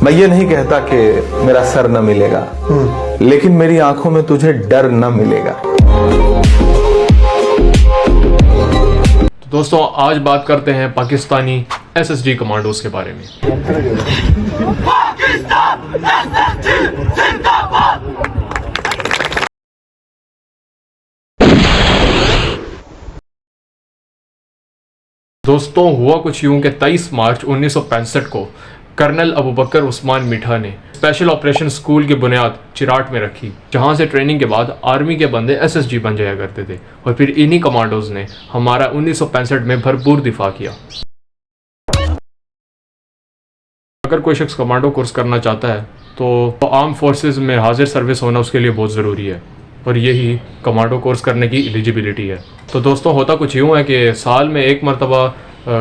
मैं ये नहीं कहता कि मेरा सर न मिलेगा, लेकिन मेरी आंखों में तुझे डर न मिलेगा। तो दोस्तों आज बात करते हैं पाकिस्तानी एसएसजी कमांडोज के बारे में। दोस्तों हुआ कुछ यूं कि 23 मार्च 1965 को कर्नल अबू बकर उस्मान मिठा ने स्पेशल ऑपरेशन स्कूल की बुनियाद चिराट में रखी, जहां से ट्रेनिंग के बाद आर्मी के बंदे एसएसजी बन जाया करते थे। और फिर इन्हीं कमांडोज ने हमारा 1965 में भरपूर दिफा किया। अगर कोई शख्स कमांडो कोर्स करना चाहता है तो आर्म फोर्सेस में हाजिर सर्विस होना उसके लिए बहुत ज़रूरी है, और यही कमांडो कोर्स करने की एलिजिबिलिटी है। तो दोस्तों होता कुछ यूँ है कि साल में एक मरतबा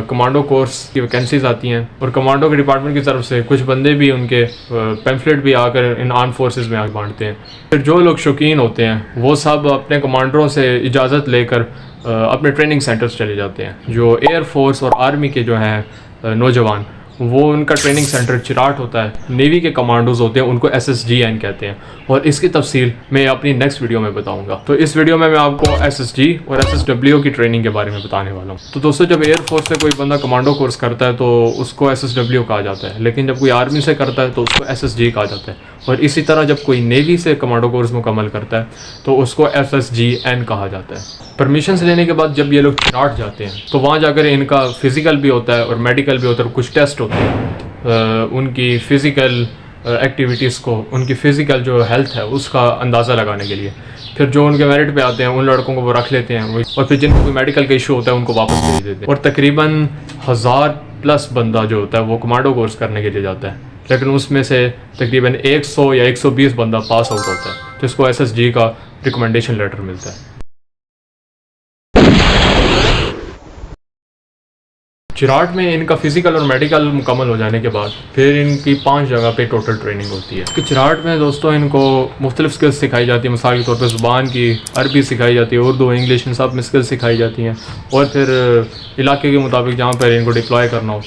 कमांडो कोर्स की वैकेंसीज आती हैं, और कमांडो के डिपार्टमेंट की तरफ से कुछ बंदे भी उनके पैम्फलेट भी आकर इन आर्म फोर्सेस में आकर बांटते हैं। फिर जो लोग शौकीन होते हैं वो सब अपने कमांडरों से इजाज़त लेकर अपने ट्रेनिंग सेंटर्स चले जाते हैं। जो एयरफोर्स और आर्मी के जो हैं नौजवान, वो उनका ट्रेनिंग सेंटर चिराट होता है। नेवी के कमांडोज होते हैं, उनको SSGN कहते हैं, और इसकी तफसील मैं अपनी नेक्स्ट वीडियो में बताऊंगा। तो इस वीडियो में मैं आपको SSG और SSW की ट्रेनिंग के बारे में बताने वाला हूं। तो दोस्तों जब एयरफोर्स से कोई बंदा कमांडो कोर्स करता है तो उसको SSW कहा जाता है, लेकिन जब कोई आर्मी से करता है तो उसको SSG कहा जाता है, और इसी तरह जब कोई नेवी से कमांडो कोर्स मुकम्मल करता है तो उसको SSGN कहा जाता है। परमिशन लेने के बाद जब ये लोग चिराट जाते हैं तो वहाँ जाकर इनका फिज़िकल भी होता है और मेडिकल भी होता है, और कुछ टेस्ट होते हैं उनकी फ़िज़िकल एक्टिविटीज़ को, उनकी फ़िज़िकल जो हेल्थ है उसका अंदाज़ा लगाने के लिए। फिर जो उनके मेरिट पे आते हैं उन लड़कों को वो रख लेते हैं, और फिर जिनको कोई मेडिकल का इशू होता है उनको वापस भेज देते हैं। और तकरीबन 1000+ बंदा जो होता है वो कमांडो कोर्स करने के लिए जाता है, लेकिन उसमें से तकरीबन 100 या 120 बंदा पास आउट होता है, जिसको SSG का रिकमेंडेशन लेटर मिलता है। चिराट में इनका फिज़िकल और मेडिकल मुकम्मल हो जाने के बाद फिर इनकी 5 जगह पे टोटल ट्रेनिंग होती है। चिराट में दोस्तों इनको मुख्तलिफ स्किल्स सिखाई जाती है। मिसाल के तौर पर ज़ुबान की अरबी सिखाई जाती है, उर्दू, इंग्लिश, इन सब में स्किल्स सिखाई जाती हैं, और फिर इलाके के मुताबिक जहाँ पर इनको डिप्लॉय करना हो।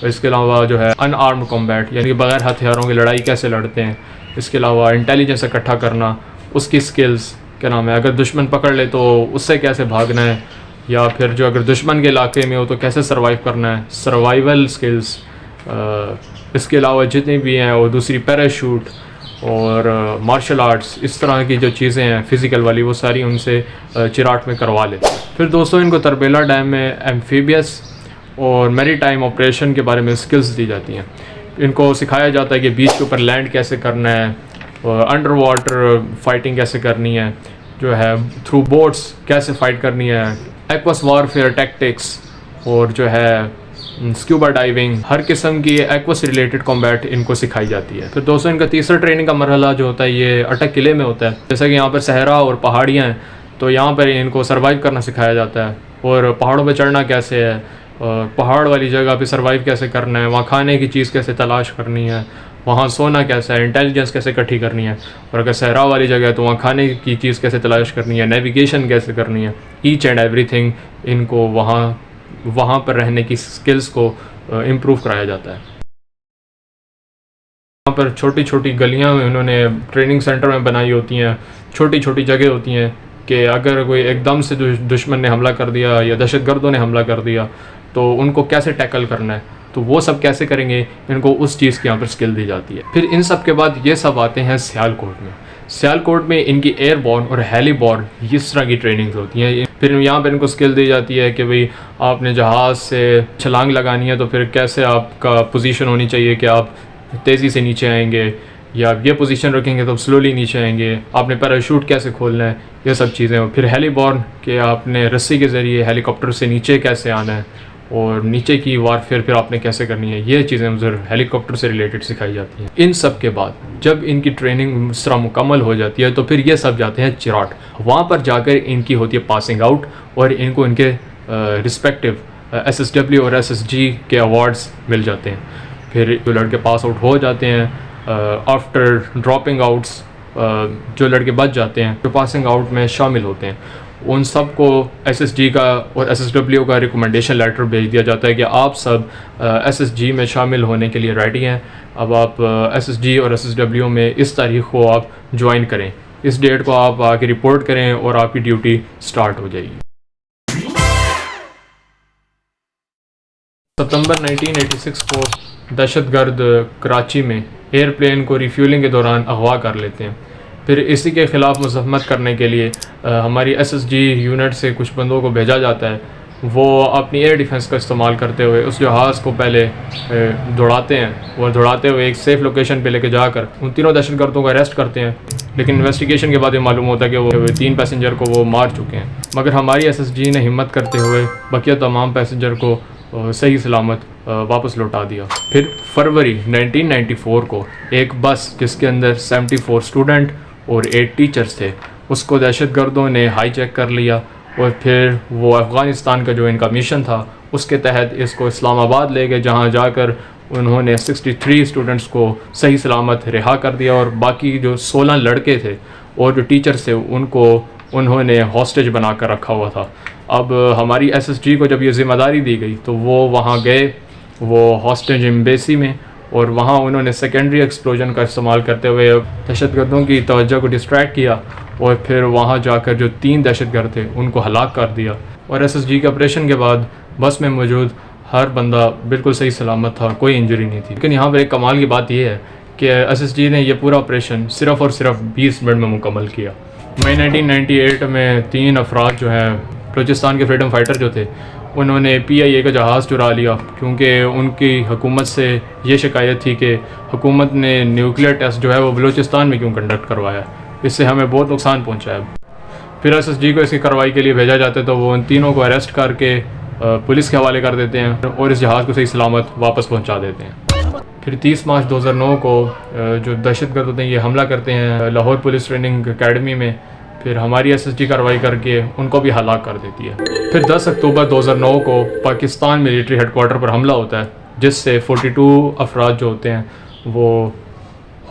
इसके अलावा जो है अनआर्म्ड कॉम्बैट, यानी कि बग़ैर हथियारों की लड़ाई कैसे लड़ते हैं। इसके अलावा इंटेलिजेंस इकट्ठा करना, उसकी स्किल्स क्या नाम है, अगर दुश्मन पकड़ ले तो उससे कैसे भागना है, या फिर जो अगर दुश्मन के इलाके में हो तो कैसे सर्वाइव करना है, सर्वाइवल स्किल्स। इसके अलावा जितनी भी हैं वो दूसरी पैराशूट और मार्शल आर्ट्स, इस तरह की जो चीज़ें हैं फ़िज़िकल वाली, वो सारी उनसे चिराट में करवा लेते हैं। फिर दोस्तों इनको तरबेला डैम में एम्फीबियस और मैरीटाइम ऑपरेशन के बारे में स्किल्स दी जाती हैं। इनको सिखाया जाता है कि बीच के ऊपर लैंड कैसे करना है, अंडर वाटर फाइटिंग कैसे करनी है, जो है थ्रू बोट्स कैसे फ़ाइट करनी है, एक्वस वारफेयर टैक्टिक्स, और जो है स्क्यूबा डाइविंग, हर किस्म की एक्वस रिलेटेड कॉम्बैट इनको सिखाई जाती है। फिर दोस्तों इनका तीसरा ट्रेनिंग का मरहला जो होता है ये अटक किले में होता है। जैसा कि यहाँ पर सहरा और पहाड़ियाँ हैं, तो यहाँ पर इनको सर्वाइव करना सिखाया जाता है, और पहाड़ों पर चढ़ना कैसे है, पहाड़ वाली जगह पे सर्वाइव कैसे करना है, वहाँ खाने की चीज़ कैसे तलाश करनी है, वहाँ सोना कैसा है, इंटेलिजेंस कैसे इकट्ठी करनी है, और अगर सहरा वाली जगह है तो वहाँ खाने की चीज़ कैसे तलाश करनी है, नेविगेशन कैसे करनी है, ईच एंड एवरीथिंग इनको वहाँ पर रहने की स्किल्स को इम्प्रूव कराया जाता है। वहाँ पर छोटी छोटी गलियाँ उन्होंने ट्रेनिंग सेंटर में बनाई होती हैं, छोटी छोटी जगह होती हैं कि अगर कोई एकदम से दुश्मन ने हमला कर दिया या दहशतगर्दों ने हमला कर दिया तो उनको कैसे टैकल करना है, तो वो सब कैसे करेंगे, इनको उस चीज़ की यहाँ पर स्किल दी जाती है। फिर इन सब के बाद ये सब आते हैं सियालकोट में। सियालकोट में इनकी एयरबॉर्न और हेलीबॉर्न इस तरह की ट्रेनिंग्स होती हैं। फिर यहाँ पर इनको स्किल दी जाती है कि भाई आपने जहाज़ से छलांग लगानी है तो फिर कैसे आपका पोजीशन होनी चाहिए कि आप तेज़ी से नीचे आएंगे, या ये पोजीशन रखेंगे तो स्लोली नीचे आएंगे, आपने पैराशूट कैसे खोलना है, ये सब चीज़ें। फिर हेलीबॉर्न के आपने रस्सी के ज़रिए हेलीकॉप्टर से नीचे कैसे आना है, और नीचे की वारफेयर फिर आपने कैसे करनी है, ये चीज़ें उधर हेलीकॉप्टर से रिलेटेड सिखाई जाती हैं। इन सब के बाद जब इनकी ट्रेनिंग इस तरह मुकम्मल हो जाती है तो फिर ये सब जाते हैं चिराट। वहाँ पर जाकर इनकी होती है पासिंग आउट, और इनको इनके रिस्पेक्टिव SSW और SSG के अवार्ड्स मिल जाते हैं। फिर जो लड़के पास आउट हो जाते हैं आफ्टर ड्रॉपिंग आउट्स, जो लड़के बच जाते हैं जो पासिंग आउट में शामिल होते हैं, उन सब को SSG का और SSW का रिकमेंडेशन लेटर भेज दिया जाता है कि आप सब SSG में शामिल होने के लिए रेडी हैं। अब आप SSG और SSW में इस तारीख को आप ज्वाइन करें, इस डेट को आप आके रिपोर्ट करें और आपकी ड्यूटी स्टार्ट हो जाएगी। सितंबर 1986 को दहशतगर्द कराची में एयरप्लेन को रिफ्यूलिंग के दौरान अगवा कर लेते हैं। फिर इसी के ख़िलाफ़ मज़म्मत करने के लिए हमारी SSG यूनिट से कुछ बंदों को भेजा जाता है। वो अपनी एयर डिफेंस का इस्तेमाल करते हुए उस जहाज़ को पहले दौड़ाते हैं और दौड़ाते हुए एक सेफ़ लोकेशन पे लेके जाकर उन तीनों दहशतगर्दों को अरेस्ट करते हैं। लेकिन इन्वेस्टिगेशन के बाद ये मालूम होता है कि वो 3 पैसेंजर को वो मार चुके हैं। मगर हमारी SSG ने हिम्मत करते हुए बकिया तमाम पैसेंजर को सही सलामत वापस लौटा दिया। फिर फरवरी 1994 को एक बस जिसके अंदर 74 स्टूडेंट और 8 टीचर्स थे, उसको दहशतगर्दों ने हाईजैक कर लिया और फिर वो अफ़गानिस्तान का जो इनका मिशन था उसके तहत इसको इस्लामाबाद ले गए, जहाँ जाकर उन्होंने 63 स्टूडेंट्स को सही सलामत रिहा कर दिया और बाकी जो 16 लड़के थे और जो टीचर्स थे उनको उन्होंने हॉस्टेज बना कर रखा हुआ था। अब हमारी SSG को जब ये ज़िम्मेदारी दी गई तो वो वहाँ गए, वो हॉस्टेज एम्बेसी में, और वहाँ उन्होंने सेकेंडरी एक्सप्लोजन का इस्तेमाल करते हुए दहशतगर्दों की तवज्जो को डिस्ट्रैक्ट किया और फिर वहाँ जाकर जो 3 दहशतगर्द थे उनको हलाक कर दिया। और SSG के ऑपरेशन के बाद बस में मौजूद हर बंदा बिल्कुल सही सलामत था, कोई इंजरी नहीं थी। लेकिन यहाँ पर एक कमाल की बात यह है कि SSG ने यह पूरा ऑपरेशन सिर्फ़ और सिर्फ 20 मिनट में मुकम्मल किया। मई 1998 में 3 अफराद जो हैं बलूचिस्तान के फ्रीडम फाइटर जो थे, उन्होंने PIA का जहाज़ चुरा लिया क्योंकि उनकी हुकूमत से ये शिकायत थी कि हुकूमत ने न्यूक्लियर टेस्ट जो है वो बलूचिस्तान में क्यों कंडक्ट करवाया, इससे हमें बहुत नुकसान पहुंचा है। फिर SSG को इसकी कार्रवाई के लिए भेजा जाता है तो वो उन तीनों को अरेस्ट करके पुलिस के हवाले कर देते हैं और इस जहाज़ को सही सलामत वापस पहुँचा देते हैं। फिर 30 मार्च 2009 को जो दहशतगर्द होते हैं ये हमला करते हैं लाहौर पुलिस ट्रेनिंग एकेडमी में। फिर हमारी SSG कार्रवाई करके उनको भी हलाक कर देती है। फिर 10 अक्टूबर 2009 को पाकिस्तान मिलिट्री हेडक्वार्टर पर हमला होता है जिससे 42 अफराद जो होते हैं वो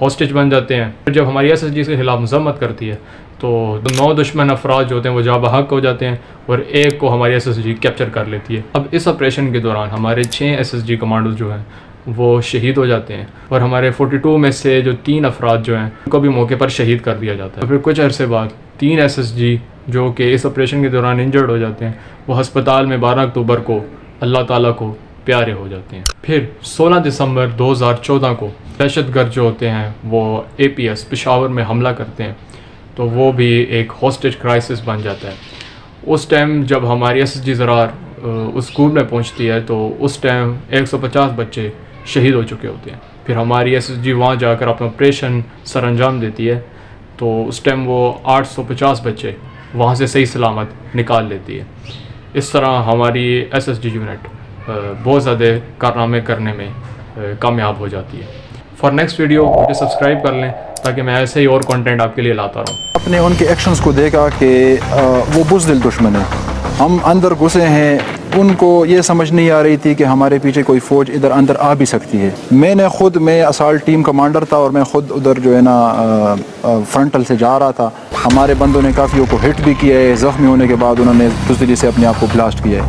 हॉस्टेज बन जाते हैं। फिर जब हमारी SSG के खिलाफ मज़म्मत करती है तो 9 दुश्मन अफराद जो होते हैं वो जा बहक हो जाते हैं और एक को हमारी SSG कैप्चर कर लेती है। अब इस ऑपरेशन के दौरान हमारे 6 SSG कमांडोज जो हैं वो शहीद हो जाते हैं और हमारे 42 में से जो 3 अफराद जो हैं उनको भी मौके पर शहीद कर दिया जाता है। फिर कुछ अरसे बाद 3 SSG जो कि इस ऑपरेशन के दौरान इंजर्ड हो जाते हैं वो हस्पताल में 12 अक्टूबर को अल्लाह ताला को प्यारे हो जाते हैं। फिर 16 दिसंबर 2014 को दहशतगर्द जो होते हैं वो APS पेशावर में हमला करते हैं तो वो भी एक हॉस्टेज क्राइसिस बन जाता है। उस टाइम जब हमारी SSG ज़रार उस स्कूल में पहुंचती है तो उस टाइम 150 बच्चे शहीद हो चुके होते हैं। फिर हमारी SSG वहाँ जाकर अपना ऑपरेशन सर अंजाम देती है तो उस टाइम वो 850 बच्चे वहाँ से सही सलामत निकाल लेती है। इस तरह हमारी SSG यूनिट बहुत ज़्यादा कारनामे करने में कामयाब हो जाती है। फॉर नेक्स्ट वीडियो मुझे सब्सक्राइब कर लें ताकि मैं ऐसे ही और कंटेंट आपके लिए लाता रहूँ। अपने उनके एक्शंस को देखा कि वो बुज़दिल दुश्मन है, हम अंदर घुसे हैं, उनको ये समझ नहीं आ रही थी कि हमारे पीछे कोई फ़ौज इधर अंदर आ भी सकती है। मैं असॉल्ट टीम कमांडर था और मैं ख़ुद उधर जो है ना फ्रंटल से जा रहा था। हमारे बंदों ने काफ़ियों को हिट भी किया है, ज़ख्मी होने के बाद उन्होंने बुज़दिली से अपने आप को ब्लास्ट किया है।